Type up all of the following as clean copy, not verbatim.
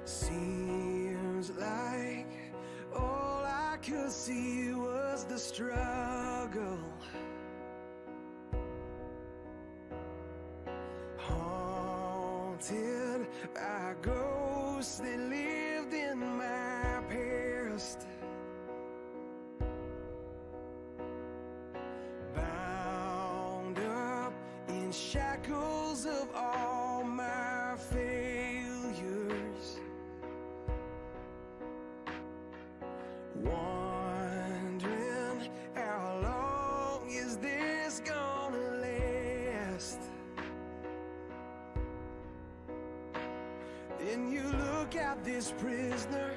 Seems like all I could see was the struggle. Haunted by ghosts that lived in my past. Bound up in shackles of all my failures. Wondering how long is this gonna last? Then you look at this prisoner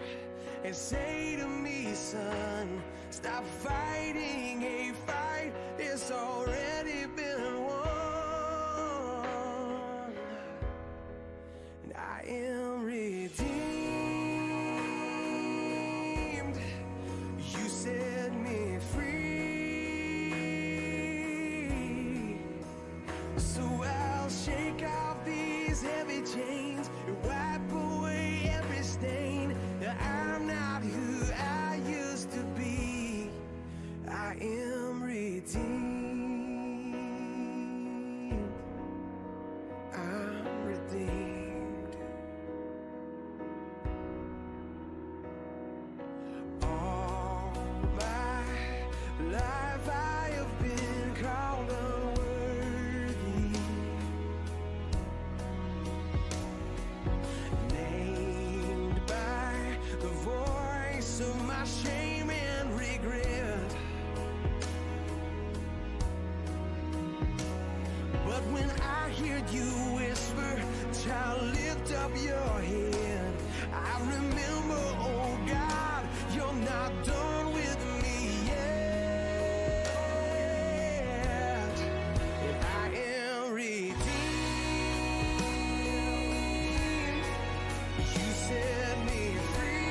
and say to me, son, stop fighting a fight that's already been won. And I am redeemed. You set me free. So I'll shake off these heavy chains and wipe away every stain. I'm not who I used to be. I am redeemed. I'm redeemed. All my life I have been called unworthy, named by the voice of my shame and regret. But when I heard you whisper, child, lift up your head, I remember, oh God, you're not done with me yet. And I am redeemed. You set me free.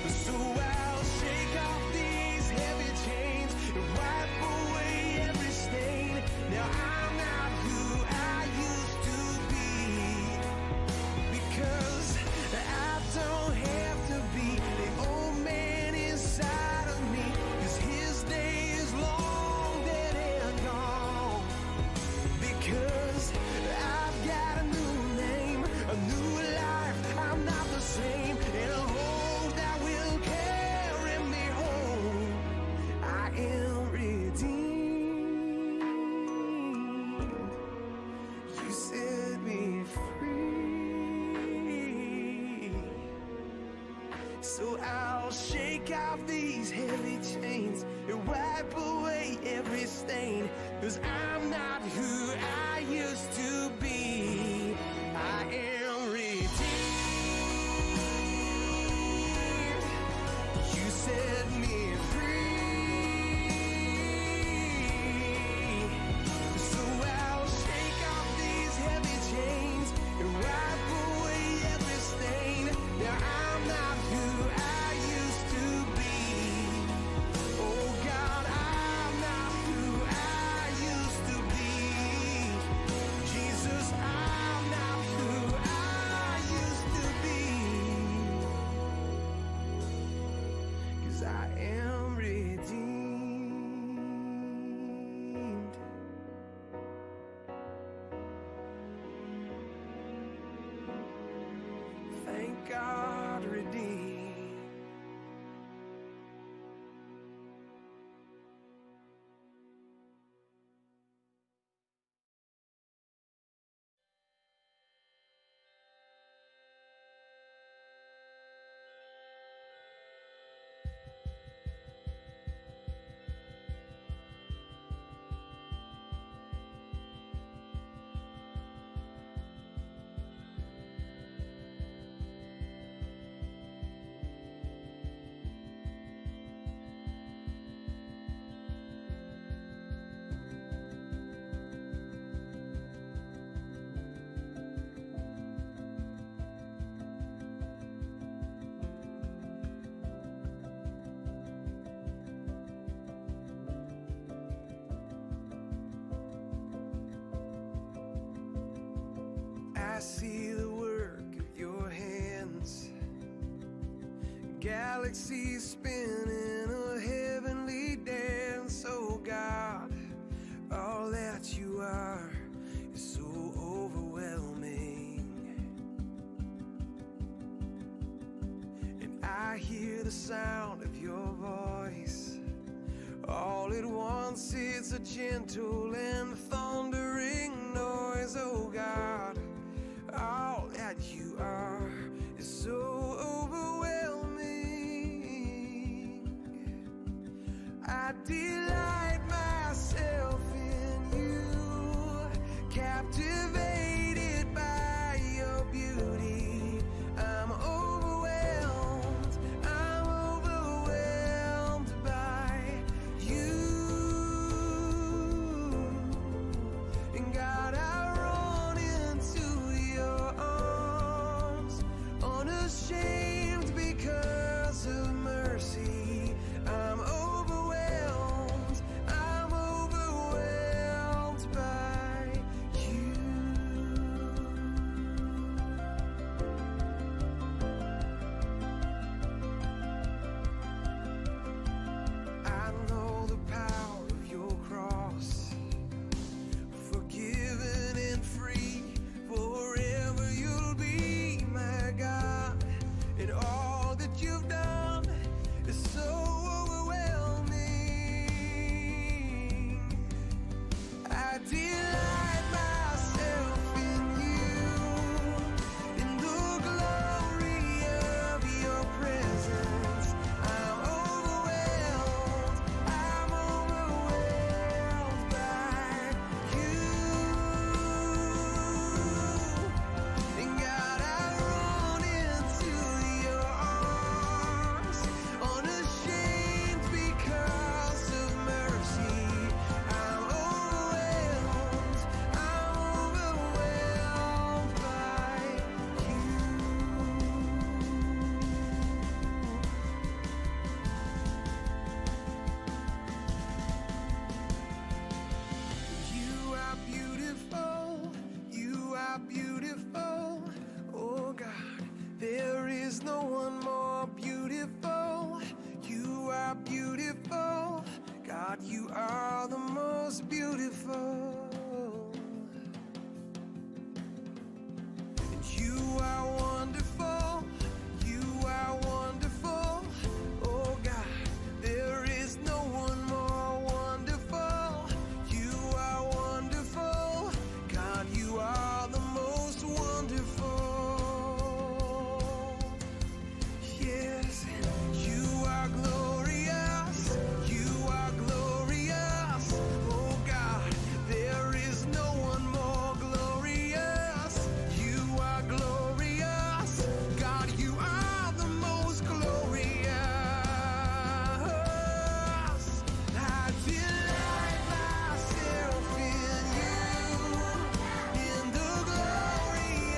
So I'll shake off these heavy chains and wipe away every stain. Now I'm not who I used to be, because I don't have to be the old man inside of me, 'cause his day is long dead and gone. Because I've got a new name, a new life, I'm not the same, and a hope that will carry me home. I am redeemed. You set me free. So I'll shake off these heavy chains and wipe away every stain, 'cause I'm not who I used to be. I am redeemed. You set me free. So I'll shake off these heavy chains and wipe away every stain. Now I'm not who I used to be. Oh God, I'm not who I used to be. Jesus, I'm not who I used to be. 'Cause I am redeemed. Thank God, redeemed. I see the work of your hands, galaxies spinning a heavenly dance. Oh God, all that you are is so overwhelming. And I hear the sound of your voice. All at once it's a gentle and thundering noise. Oh God, all that you are is so overwhelming. I delight myself in you, captivated by your beauty. I'm overwhelmed by you. And God, I run into your arms, unashamed because of mercy. I'm overwhelmed by you. I know the power of your cross, forgiven and free, forever you'll be my God. And all that you've done is so overwhelming. I delight myself in you, in the glory of your presence. I'm overwhelmed by you. And God, I run into your arms, unashamed because of mercy. I'm overwhelmed by you. You are beautiful, you are beautiful. Oh God, there is no one more beautiful. You are beautiful, God, you are the most beautiful. And you are wonderful, you are wonderful. Oh God, there is no one more wonderful. You are wonderful, God, you are the most wonderful. Yes, you are glorious, you are glorious. Oh God, there is no one more glorious. You are glorious, God, you are the most glorious. I delight myself in you, in the glory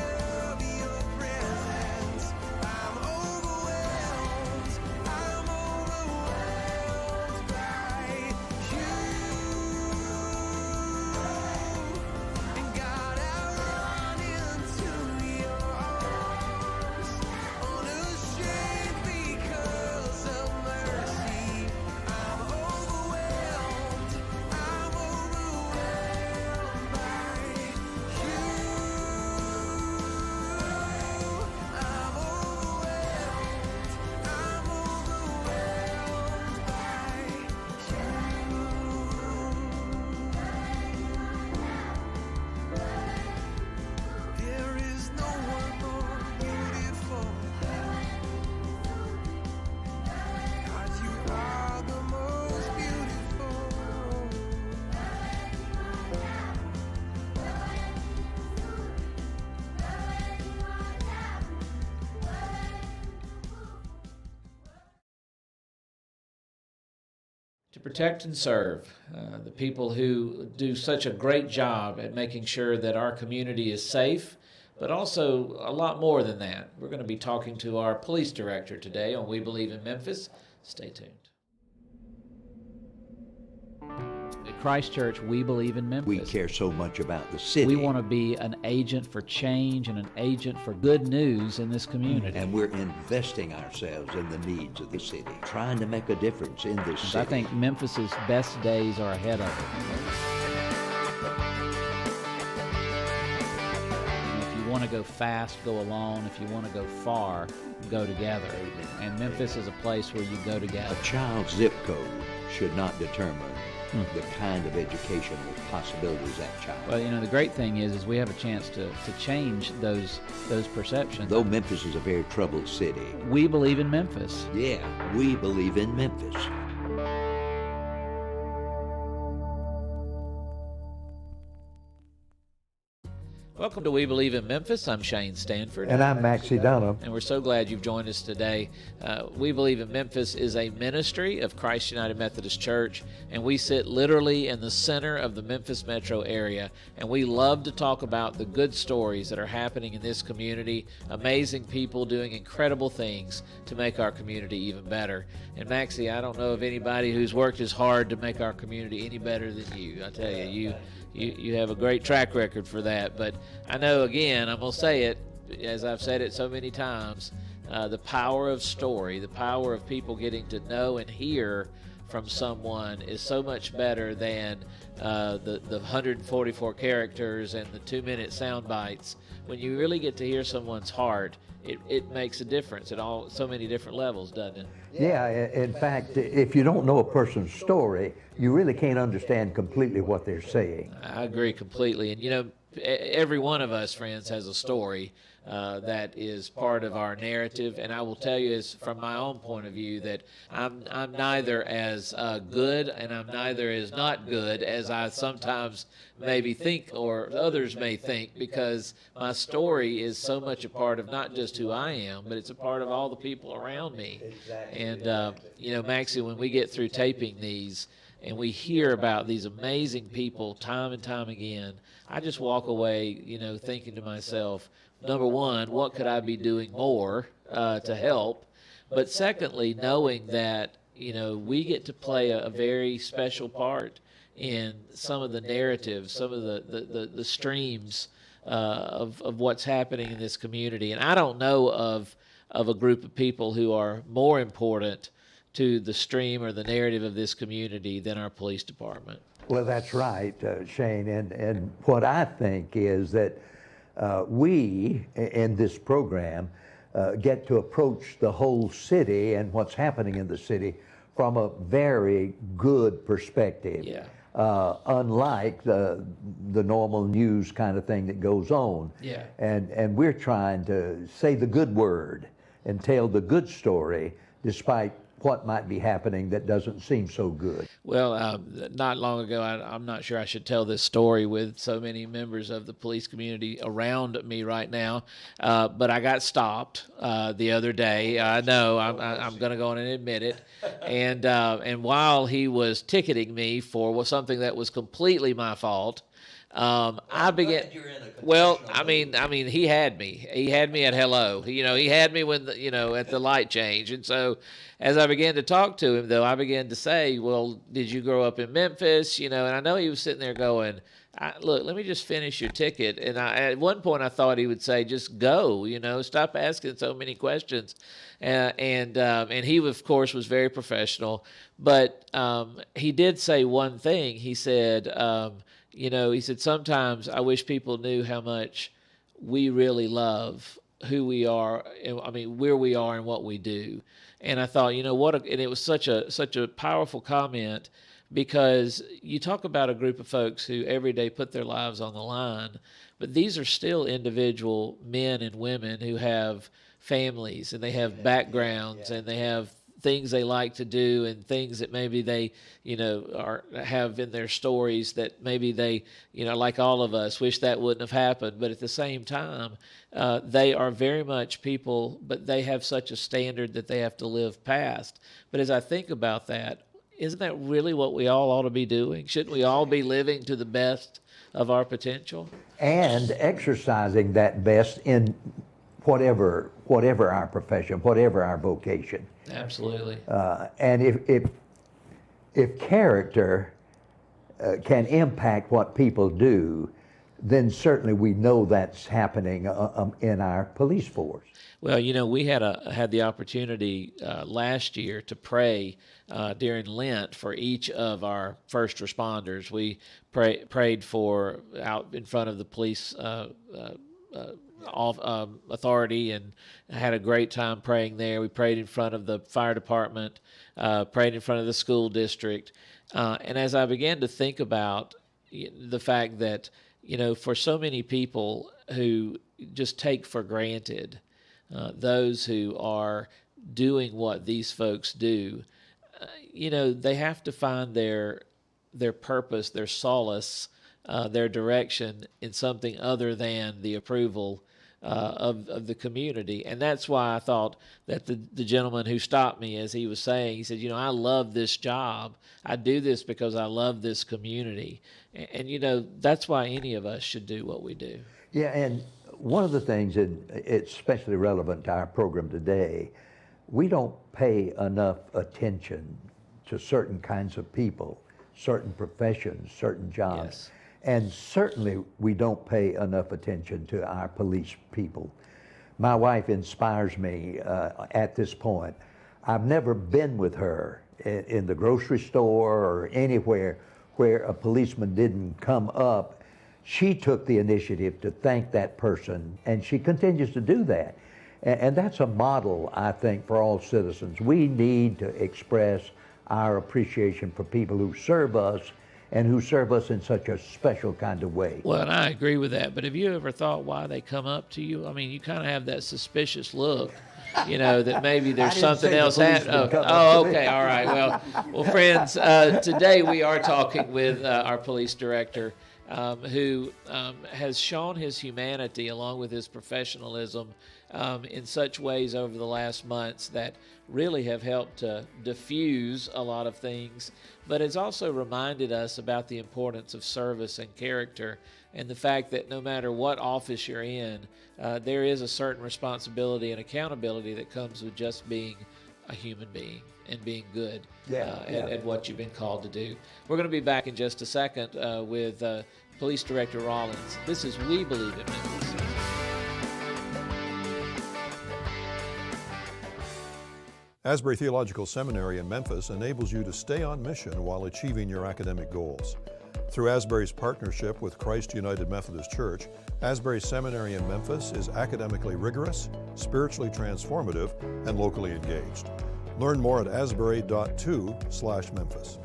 of your presence. I'm overwhelmed by you. And God, I run into your arms, unashamed because of mercy. I'm overwhelmed by you. I'm overwhelmed by you. There is no one more beautiful. God, you are the most beautiful. To protect and serve the people who do such a great job at making sure that our community is safe, but also a lot more than that. We're going to be talking to our police director today on We Believe in Memphis. Stay tuned. Christ Church, we believe in Memphis. We care so much about the city. We want to be an agent for change and an agent for good news in this community. And we're investing ourselves in the needs of the city, trying to make a difference in this city. I think Memphis's best days are ahead of it. If you want to go fast, go alone. If you want to go far, go together. And Memphis is a place where you go together. A child's zip code should not determine the kind of educational possibilities that child. Well, you know, the great thing is we have a chance to change those perceptions. Though Memphis is a very troubled city. We believe in Memphis. Yeah, we believe in Memphis. Welcome to We Believe in Memphis. I'm Shane Stanford. And I'm Maxie Dunham. And we're so glad you've joined us today. We Believe in Memphis is a ministry of Christ United Methodist Church, and we sit literally in the center of the Memphis metro area. And we love to talk about the good stories that are happening in this community, amazing people doing incredible things to make our community even better. And Maxie, I don't know of anybody who's worked as hard to make our community any better than you. I tell you, you have a great track record for that. But I know, again, I'm going to say it, as I've said it so many times, the power of story, the power of people getting to know and hear from someone is so much better than the 144 characters and the 2-minute sound bites. When you really get to hear someone's heart, it makes a difference at so many different levels, doesn't it? Yeah, in fact, if you don't know a person's story, you really can't understand completely what they're saying. I agree completely. And, you know, every one of us, friends, has a story that is part of our narrative. And I will tell you, from my own point of view, that I'm neither as good and I'm neither as not good as I sometimes maybe think or others may think, because my story is so much a part of not just who I am, but it's a part of all the people around me. Exactly. And, you know, Maxie, when we get through taping these, and we hear about these amazing people time and time again, I just walk away, you know, thinking to myself, number one, what could I be doing more to help? But secondly, knowing that, you know, we get to play a very special part in some of the narratives, some of the streams of what's happening in this community. And I don't know of a group of people who are more important to the stream or the narrative of this community than our police department. Well, that's right, Shane. And what I think is that we, in this program, get to approach the whole city and what's happening in the city from a very good perspective. Yeah. Unlike the normal news kind of thing that goes on. Yeah. And we're trying to say the good word and tell the good story despite what might be happening that doesn't seem so good. Well, not long ago, I'm not sure I should tell this story with so many members of the police community around me right now, but I got stopped the other day. I know, I'm going to go on and admit it. And while he was ticketing me for something that was completely my fault, I began. Well, I mean, he had me. He had me at hello. You know, he had me when at the light change. And so, as I began to talk to him, though, I began to say, "Well, did you grow up in Memphis?" You know, and I know he was sitting there going, "Look, let me just finish your ticket." And at one point, I thought he would say, "Just go. You know, stop asking so many questions." And he, of course, was very professional, but he did say one thing. He said. He said, sometimes I wish people knew how much we really love who we are, where we are and what we do. And I thought, and it was such a powerful comment, because you talk about a group of folks who every day put their lives on the line, but these are still individual men and women who have families and they have backgrounds and they have things they like to do and things that maybe they, have in their stories that maybe they, like all of us, wish that wouldn't have happened. But at the same time, they are very much people, but they have such a standard that they have to live past. But as I think about that, isn't that really what we all ought to be doing? Shouldn't we all be living to the best of our potential? And exercising that best in whatever our profession, whatever our vocation. Absolutely. And if character can impact what people do, then certainly we know that's happening in our police force. Well, we had the opportunity last year to pray during Lent for each of our first responders. We prayed for out in front of the police authority, and had a great time praying there. We prayed in front of the fire department, prayed in front of the school district, and as I began to think about the fact that for so many people who just take for granted those who are doing what these folks do, they have to find their purpose, their solace, their direction in something other than the approval of the community. And that's why I thought that the gentleman who stopped me, as he was saying, he said, I love this job. I do this because I love this community. And that's why any of us should do what we do. Yeah, and one of the things, and it's especially relevant to our program today, we don't pay enough attention to certain kinds of people, certain professions, certain jobs. Yes. And certainly we don't pay enough attention to our police people. My wife inspires me at this point. I've never been with her in the grocery store or anywhere where a policeman didn't come up. She took the initiative to thank that person, and she continues to do that. And that's a model, I think, for all citizens. We need to express our appreciation for people who serve us, and who serve us in such a special kind of way. Well, and I agree with that, but have you ever thought why they come up to you? I mean, you kind of have that suspicious look, that maybe there's something else happening. Okay, all right. Well, friends, today we are talking with our police director, who has shown his humanity along with his professionalism in such ways over the last months that really have helped to diffuse a lot of things, but it's also reminded us about the importance of service and character, and the fact that no matter what office you're in, there is a certain responsibility and accountability that comes with just being a human being and being good at what you've been called to do. We're going to be back in just a second with Police Director Rollins. This is We Believe in Memphis. Asbury Theological Seminary in Memphis enables you to stay on mission while achieving your academic goals. Through Asbury's partnership with Christ United Methodist Church, Asbury Seminary in Memphis is academically rigorous, spiritually transformative, and locally engaged. Learn more at asbury.to/Memphis.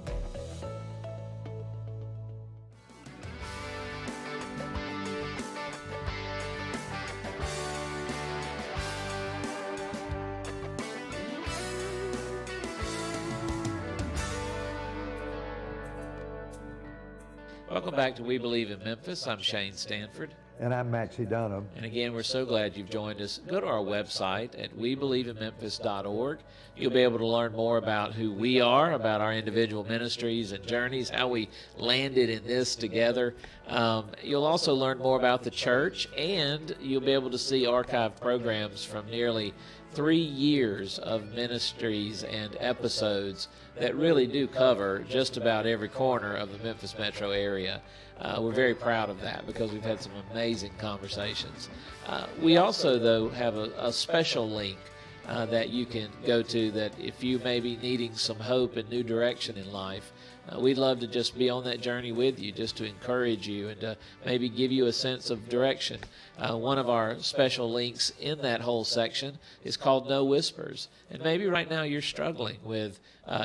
Welcome back to We Believe in Memphis. I'm Shane Stanford. And I'm Maxie Dunham. And again, we're so glad you've joined us. Go to our website at webelieveinmemphis.org. You'll be able to learn more about who we are, about our individual ministries and journeys, how we landed in this together. You'll also learn more about the church, and you'll be able to see archived programs from nearly 3 years of ministries and episodes that really do cover just about every corner of the Memphis metro area. We're very proud of that because we've had some amazing conversations. We also, though, have a special link that you can go to, that if you may be needing some hope and new direction in life, we'd love to just be on that journey with you, just to encourage you and to maybe give you a sense of direction. One of our special links in that whole section is called No Whispers. And maybe right now you're struggling with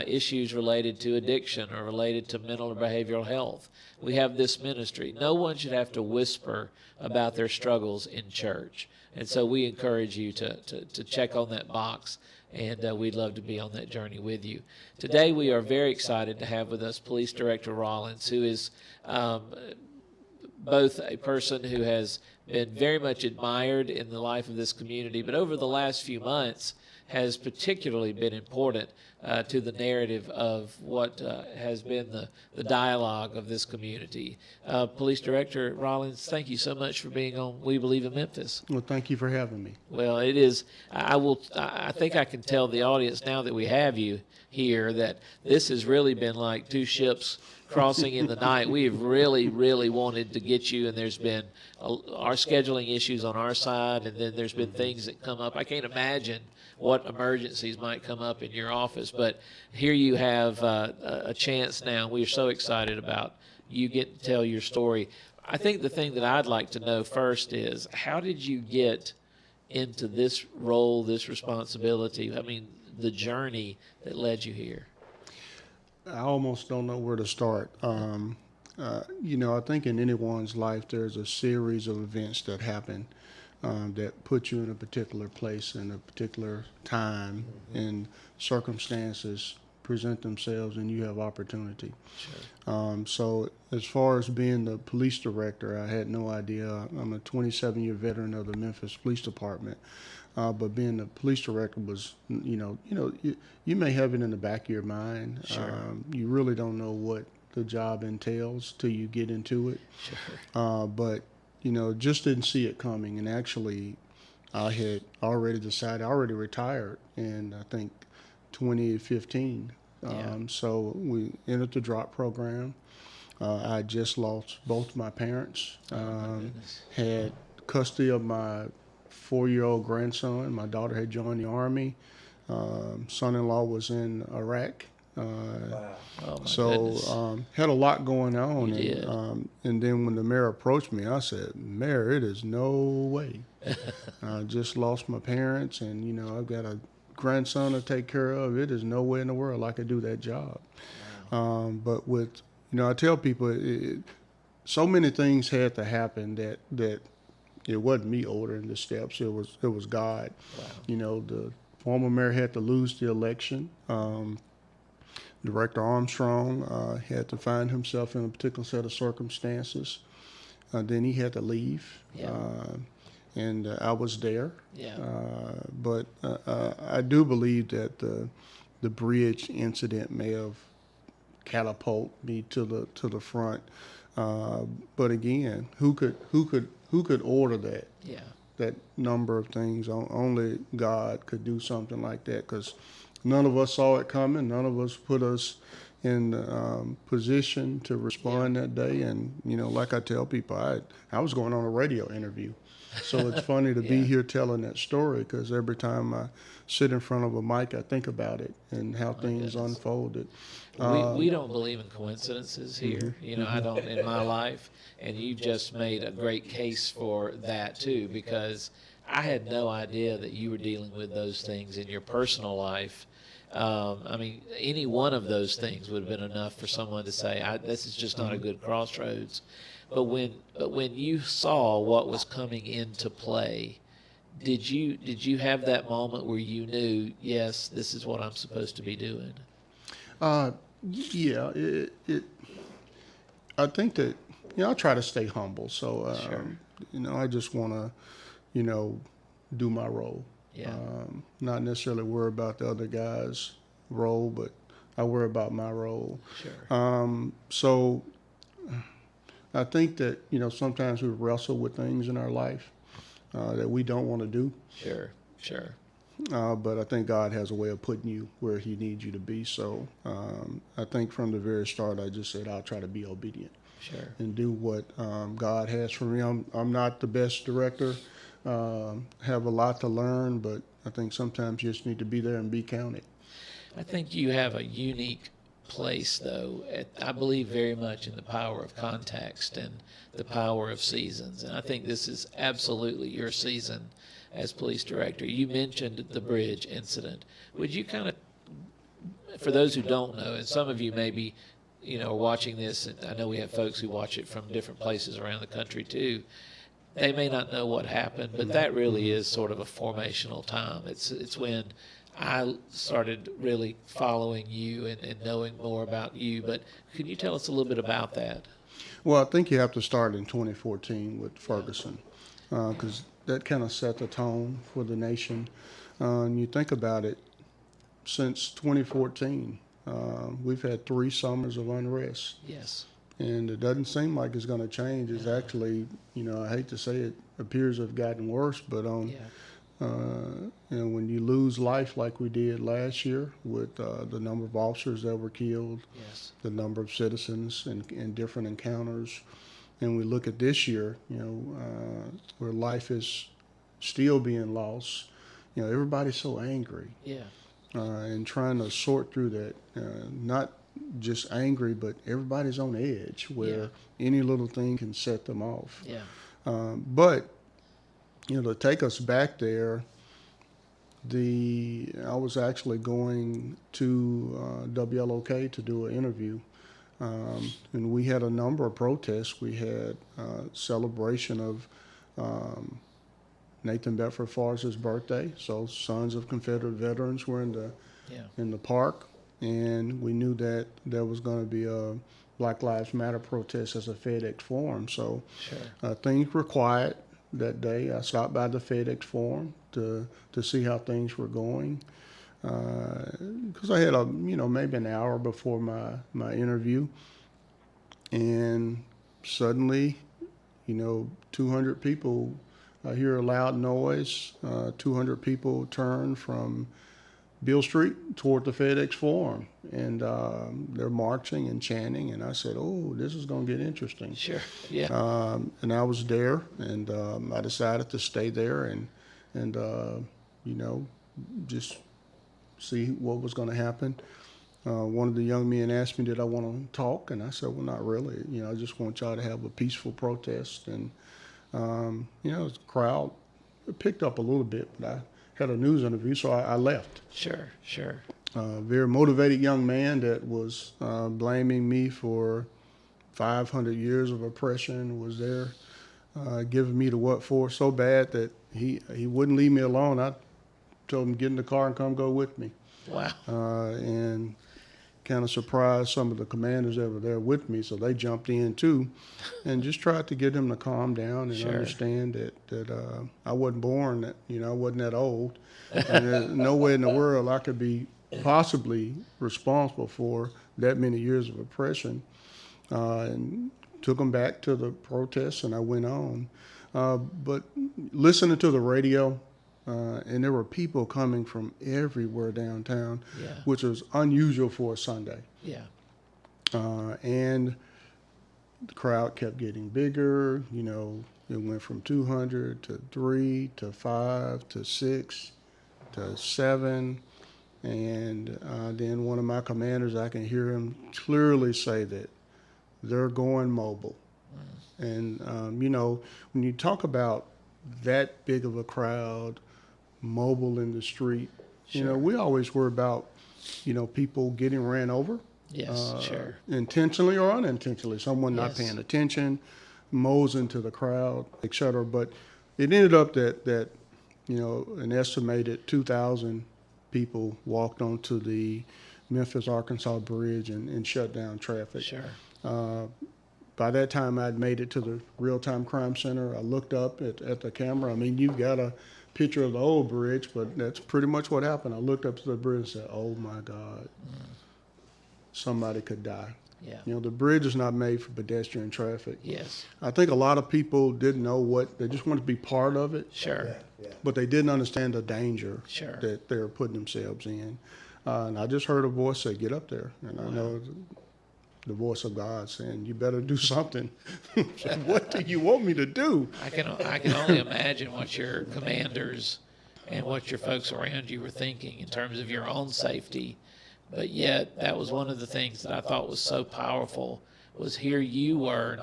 issues related to addiction or related to mental or behavioral health. We have this ministry. No one should have to whisper about their struggles in church. And so we encourage you to check on that box, and we'd love to be on that journey with you. Today we are very excited to have with us Police Director Rollins, who is both a person who has been very much admired in the life of this community, but over the last few months has particularly been important to the narrative of what has been the dialogue of this community. Police Director Rollins, thank you so much for being on We Believe in Memphis. Well, thank you for having me. Well, it is. I think I can tell the audience now that we have you here that this has really been like two ships crossing in the night. We have really, really wanted to get you, and there's been our scheduling issues on our side, and then there's been things that come up. I can't imagine what emergencies might come up in your office, but here you have a chance now. We are so excited about you getting to tell your story. I think the thing that I'd like to know first is, how did you get into this role, this responsibility? I mean, the journey that led you here. I almost don't know where to start. I think in anyone's life there's a series of events that happen that put you in a particular place in a particular time, and circumstances present themselves and you have opportunity. Sure. So as far as being the police director, I had no idea. I'm a 27-year veteran of the Memphis Police Department. But being the police director was, you may have it in the back of your mind. Sure. You really don't know what the job entails till you get into it. Sure. But, just didn't see it coming. And actually, I had already decided, I already retired in, I think, 2015. So we entered the drop program. I just lost both my parents. Had custody of my 4-year-old grandson. My daughter had joined the Army. Son-in-law was in Iraq. Wow. Oh, So had a lot going on. You did. And then when the mayor approached me, I said, "Mayor, it is no way. I just lost my parents, and I've got a grandson to take care of. It is no way in the world I could do that job." Wow. But with I tell people, so many things had to happen that it wasn't me ordering the steps. It was God. Wow. The former mayor had to lose the election. Director Armstrong had to find himself in a particular set of circumstances. Then he had to leave. Yeah. And I was there. Yeah. But I do believe that the bridge incident may have catapulted me to the front. But again, who could order that? Yeah. That number of things. Only God could do something like that, because none of us saw it coming. None of us put us in position to respond that day. And like I tell people, I was going on a radio interview. So it's funny to be here telling that story, because every time I sit in front of a mic, I think about it and how things unfolded. We don't believe in coincidences here. I don't in my life. And you just made a great case for that, too, because I had no idea that you were dealing with those things in your personal life. Any one of those things would have been enough for someone to say, this is just not a good crossroads. But when you saw what was coming into play, did you have that moment where you knew, yes, this is what I'm supposed to be doing? Yeah. I think that I try to stay humble. So Sure. I just want to do my role. Yeah. Not necessarily worry about the other guy's role, but I worry about my role. Sure. So I think that sometimes we wrestle with things in our life that we don't want to do. Sure. But I think God has a way of putting you where He needs you to be. So I think from the very start, I just said I'll try to be obedient. Sure. And do what God has for me. I'm not the best director. Have a lot to learn, but I think sometimes you just need to be there and be counted. I think you have a unique place, though. I believe very much in the power of context and the power of seasons, and I think this is absolutely your season as police director. You mentioned the bridge incident. Would you kind of, for those who don't know, and some of you maybe watching this, and I know we have folks who watch it from different places around the country too, they may not know what happened, but that really is sort of a formational time. It's when I started really following you and knowing more about you. But could you tell us a little bit about that? Well, I think you have to start in 2014 with Ferguson. because that kind of set the tone for the nation. And you think about it, since 2014, we've had 3 summers of unrest. Yes. And it doesn't seem like it's going to change. It's actually, I hate to say it, appears to have gotten worse. But when you lose life like we did last year with the number of officers that were killed, Yes. the number of citizens in different encounters, and we look at this year, where life is still being lost, everybody's so angry. Yeah. And trying to sort through that, not just angry, but everybody's on edge where any little thing can set them off. Yeah. But to take us back there, I was actually going to WLOK to do an interview, and we had a number of protests. We had celebration of Nathan Bedford Forrest's birthday, so Sons of Confederate Veterans were in the park. And we knew that there was going to be a Black Lives Matter protest as a FedEx Forum. So things were quiet that day. I stopped by the FedEx Forum to see how things were going, because I had maybe an hour before my interview, and suddenly, 200 people. I hear a loud noise. 200 people turn from Beale Street toward the FedEx Forum, and they're marching and chanting, and I said, oh, this is going to get interesting. Sure, yeah. And I was there, and I decided to stay there and just see what was going to happen. One of the young men asked me, did I want to talk? And I said, well, not really. I just want y'all to have a peaceful protest. And, the crowd picked up a little bit, but I had a news interview, so I left. Sure. Very motivated young man that was blaming me for 500 years of oppression, was there giving me the what for so bad that he wouldn't leave me alone. I told him, get in the car and come go with me. Wow. And kind of surprised some of the commanders that were there with me, so they jumped in too, and just tried to get him to calm down and understand that I wasn't born, that I wasn't that old, and there's no way in the world I could be possibly responsible for that many years of oppression. And took him back to the protests, and I went on. But listening to the radio, and there were people coming from everywhere downtown, which was unusual for a Sunday. Yeah. And the crowd kept getting bigger. It went from 200 to 3 to 5 to 6 to 7. And then one of my commanders, I can hear him clearly say that they're going mobile. And, when you talk about that big of a crowd, mobile in the street, we always worry about, people getting ran over. Yes, Intentionally or unintentionally. Someone not paying attention, mows into the crowd, et cetera. But it ended up that an estimated 2,000 people walked onto the Memphis, Arkansas bridge and shut down traffic. Sure. By that time, I'd made it to the real-time crime center. I looked up at the camera. I mean, you've got a picture of the old bridge, but that's pretty much what happened. I looked up to the bridge and said, oh, my God, somebody could die. Yeah. The bridge is not made for pedestrian traffic. Yes. I think a lot of people didn't know they just wanted to be part of it. Sure. But they didn't understand the danger Sure. that they were putting themselves in. And I just heard a voice say, get up there. And I know the voice of God saying, you better do something. What do you want me to do? I can only imagine what your commanders and what your folks around you were thinking in terms of your own safety. But yet, that was one of the things that I thought was so powerful, was here you weren't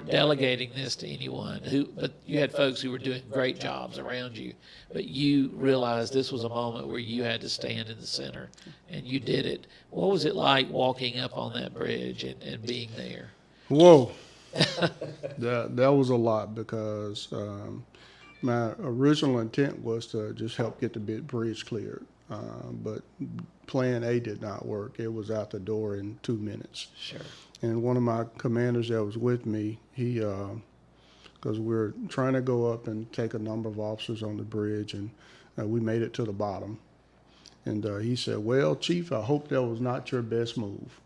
delegating this to anyone, but you had folks who were doing great jobs around you, but you realized this was a moment where you had to stand in the center, and you did it. What was it like walking up on that bridge and being there? Whoa. that was a lot, because my original intent was to just help get the bridge cleared. But plan A did not work. It was out the door in 2 minutes. Sure. And one of my commanders that was with me, he because we're trying to go up and take a number of officers on the bridge, and we made it to the bottom. And he said, "Well, Chief, I hope that was not your best move.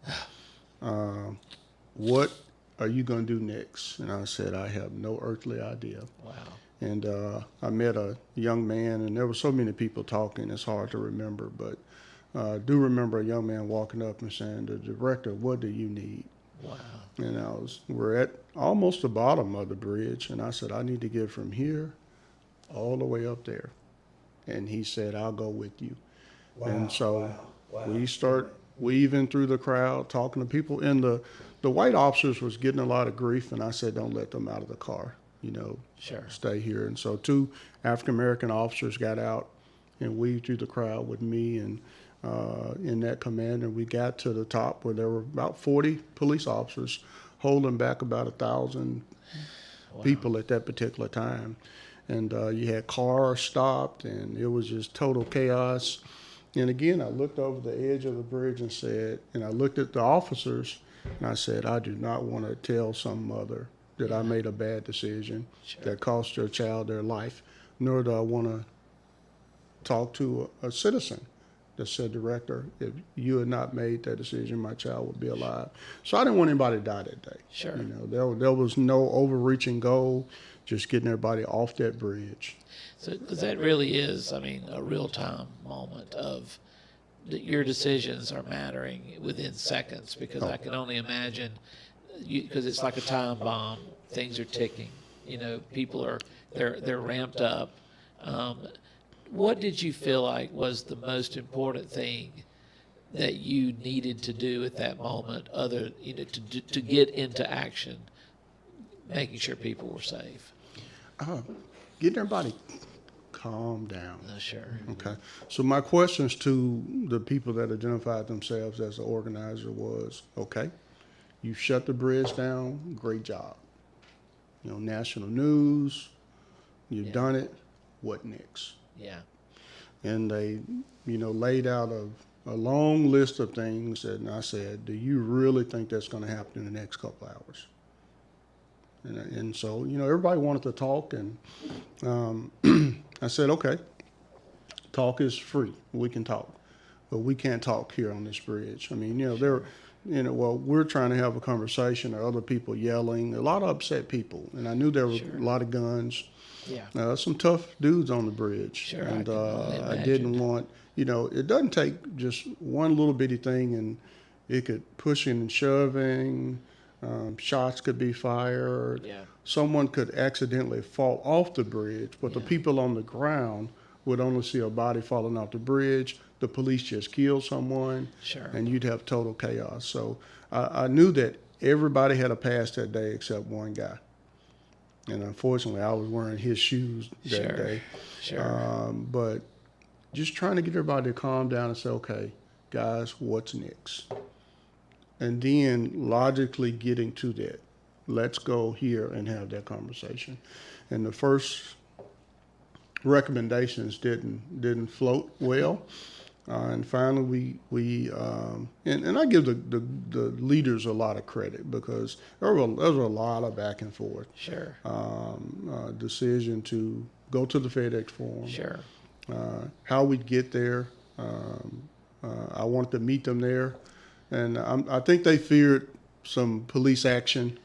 What are you going to do next?" And I said, "I have no earthly idea." Wow. And I met a young man, and there were so many people talking, it's hard to remember, but I do remember a young man walking up and saying, "The director, what do you need?" Wow. And we're at almost the bottom of the bridge, and I said, "I need to get from here all the way up there." And he said, "I'll go with you." And so we start weaving through the crowd, talking to people, and the white officers was getting a lot of grief, and I said, "Don't let them out of the car, Sure. stay here." And so 2 African-American officers got out and weaved through the crowd with me and in that command, and we got to the top where there were about 40 police officers holding back about 1,000 people at that particular time. And you had cars stopped, and it was just total chaos. And again, I looked over the edge of the bridge and I looked at the officers, and I said, "I do not want to tell some mother that I made a bad decision that cost their child their life, nor do I want to talk to a citizen that said, 'Director, if you had not made that decision, my child would be alive.'" So I didn't want anybody to die that day. Sure. There was no overreaching goal, just getting everybody off that bridge. So, because that really is, I mean, a real-time moment of your decisions are mattering within seconds, because I can only imagine, because it's like a time bomb, things are ticking, people are, they're ramped up. What did you feel like was the most important thing that you needed to do at that moment, to get into action, making sure people were safe? Getting everybody calm down. Sure. Okay. So my questions to the people that identified themselves as the organizer was, okay, you shut the bridge down, great job. National news, you've done it, what next? Yeah. And they, laid out a long list of things, and I said, "Do you really think that's going to happen in the next couple hours?" And so, everybody wanted to talk, and I said, "Okay, talk is free. We can talk, but we can't talk here on this bridge." I mean, we're trying to have a conversation. There are other people yelling, a lot of upset people, and I knew there were a lot of guns. Yeah. Some tough dudes on the bridge. Sure, And I I didn't want, it doesn't take just one little bitty thing, and it could pushing and shoving, shots could be fired. Yeah. Someone could accidentally fall off the bridge, but the people on the ground would only see a body falling off the bridge. The police just killed someone, Sure. and you'd have total chaos. So I knew that everybody had a pass that day except one guy. And unfortunately, I was wearing his shoes that day. Sure. But just trying to get everybody to calm down and say, "Okay, guys, what's next?" And then logically getting to that. Let's go here and have that conversation. And the first recommendations didn't float well. And finally, and I give the leaders a lot of credit, because there was a lot of back and forth. Sure. Decision to go to the FedEx Forum. Sure. How we'd get there. I wanted to meet them there, and I think they feared some police action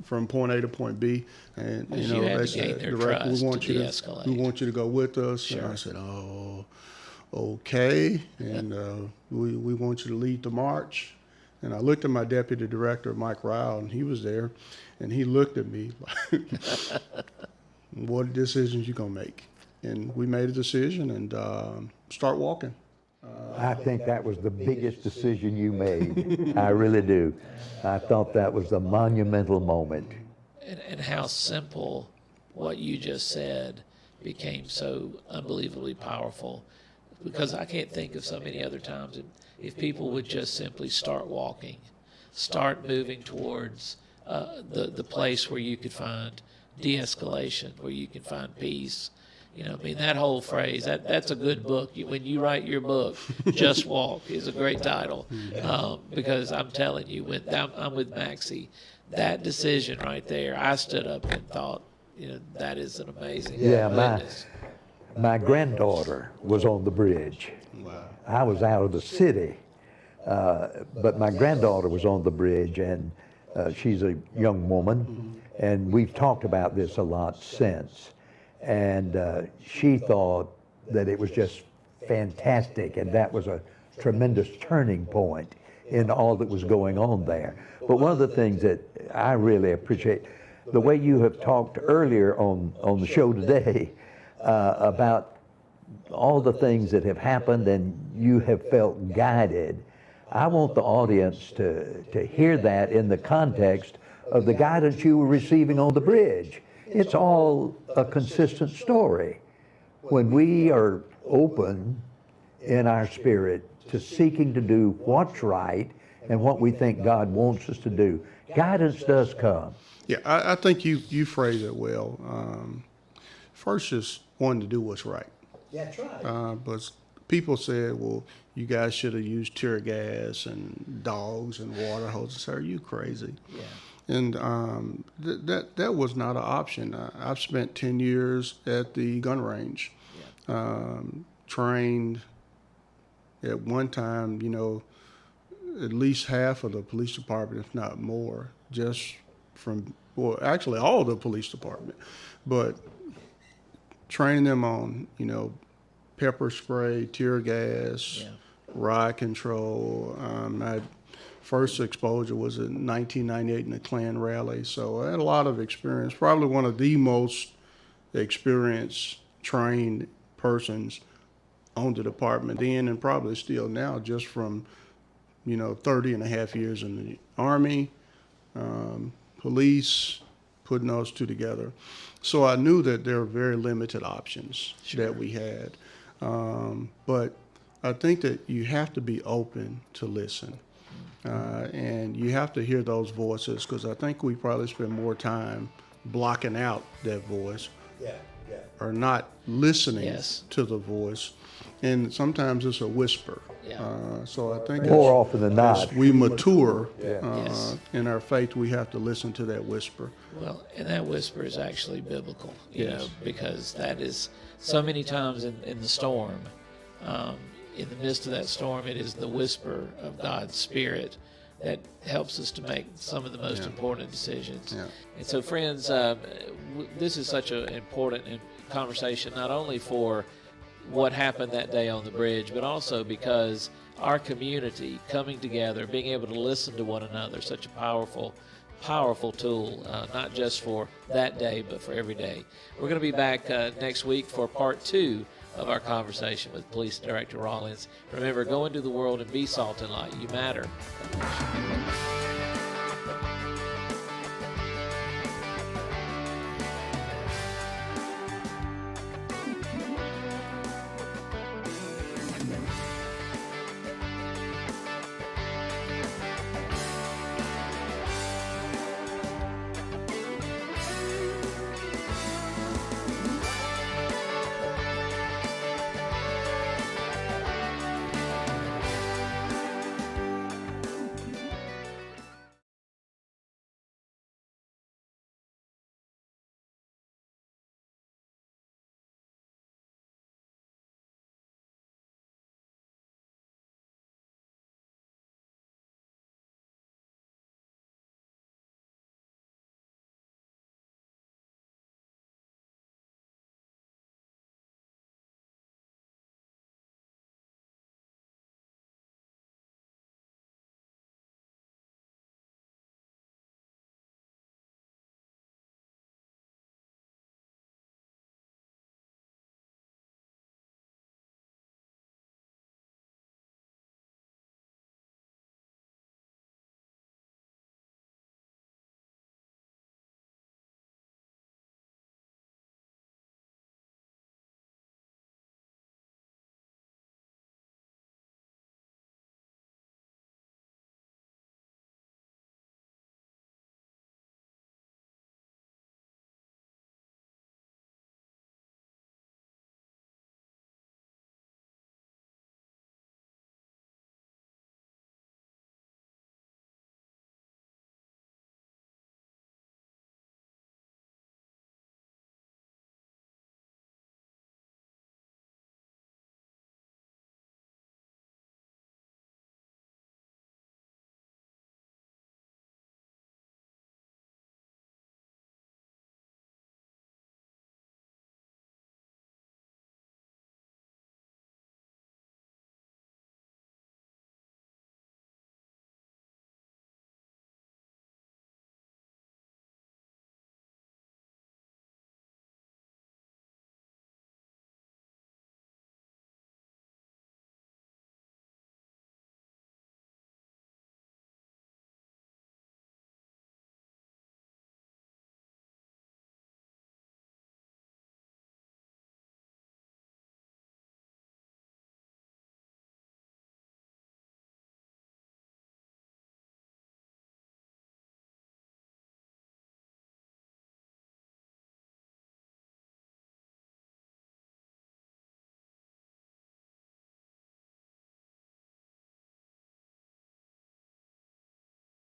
from point A to point B, and You had they to gain said, their "Director, trust we want to you de-escalate." we want you to go with us." Sure. And I said, "Oh, okay," and we want you to lead the march. And I looked at my deputy director, Mike Ryle, and he was there, and he looked at me like, "What decisions you gonna make?" And we made a decision and start walking. I think that was the biggest decision you made. I really do. I thought that was a monumental moment. And how simple what you just said became so unbelievably powerful, because I can't think of so many other times if people would just simply start walking, start moving towards the place where you could find de-escalation, where you can find peace. That whole phrase, that's a good book. When you write your book, Just Walk is a great title, because I'm telling you, I'm with Maxie, that decision right there, I stood up and thought, that is an amazing Yeah, witness. my granddaughter was on the bridge. Wow. I was out of the city, but my granddaughter was on the bridge, and she's a young woman, and we've talked about this a lot since. And she thought that it was just fantastic, and that was a tremendous turning point in all that was going on there. But one of the things that I really appreciate, the way you have talked earlier on the show today about all the things that have happened and you have felt guided. I want the audience to hear that in the context of the guidance you were receiving on the bridge. It's all a consistent story. When we are open in our spirit to seeking to do what's right and what we think God wants us to do, guidance does come. Yeah, I think you phrased it well. First, just wanting to do what's right. That's right. But people said, well, you guys should have used tear gas and dogs and water hoses. Sir, are you crazy? Yeah. And that was not an option. I've spent 10 years at the gun range, trained at one time, at least half of the police department, if not more, just from, well, actually all the police department, but training them on, pepper spray, tear gas, riot control. My first exposure was in 1998 in the Klan rally, so I had a lot of experience. Probably one of the most experienced, trained persons on the department then, and probably still now, just from 30 and a half years in the Army, police, putting those two together. So I knew that there were very limited options that we had. But I think that you have to be open to listen. And you have to hear those voices, because I think we probably spend more time blocking out that voice or not listening to the voice. And sometimes it's a whisper. So I think More often than not. as we mature in our faith, we have to listen to that whisper. Well, and that whisper is actually biblical, Yes. because that is so many times in the storm, in the midst of that storm, it is the whisper of God's Spirit that helps us to make some of the most important decisions. Yeah. And so, friends, this is such an important conversation, not only for what happened that day on the bridge, but also because our community coming together, being able to listen to one another, such a powerful tool, not just for that day, but for every day. We're going to be back next week for part 2 of our conversation with Police Director Rollins. Remember, go into the world and be salt and light. You matter.